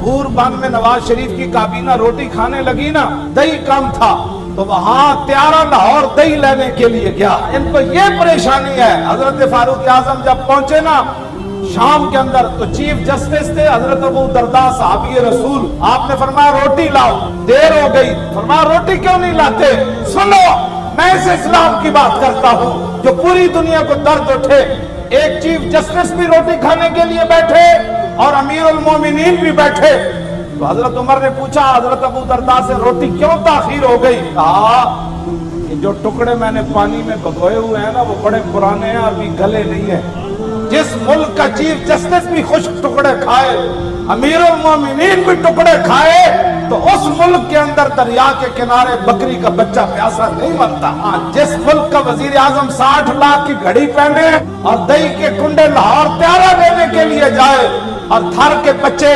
भूर बाग में नवाज शरीफ की काबीना रोटी खाने लगी ना, दही कम था तो वहां त्यारा लाहौर दही लेने के लिए गया। इनको ये परेशानी है। हजरत फारूक आजम जब पहुंचे ना शाम के अंदर, तो चीफ जस्टिस थे हजरत अबू दरदा साहबी रसूल। आपने फरमाया रोटी लाओ, देर हो गई। फरमाया रोटी क्यों नहीं लाते? सुनो, मैं इस इस्लाम की बात करता हूँ जो पूरी दुनिया को दर्द उठे। एक चीफ जस्टिस भी रोटी खाने के लिए बैठे और अमीरुल मोमिनीन भी बैठे। तो हजरत उमर ने पूछा हजरत अबू दरदा से, रोटी क्यों ताखीर हो गई? कहा कि जो टुकड़े मैंने पानी में भिगोए हुए हैं ना, वो बड़े पुराने हैं, अभी गले नहीं है। जिस मुल्क का चीफ जस्टिस भी खुश टुकड़े खाए, अमीरुल मोमिनीन भी टुकड़े खाए, तो उस मुल्क के अंदर दरिया के किनारे बकरी का बच्चा प्यासा नहीं मरता। जिस मुल्क का वजीर आजम 60 लाख की घड़ी पहने और दही के कुंडे लाहौर त्यारा लेने के लिए जाए और थर के बच्चे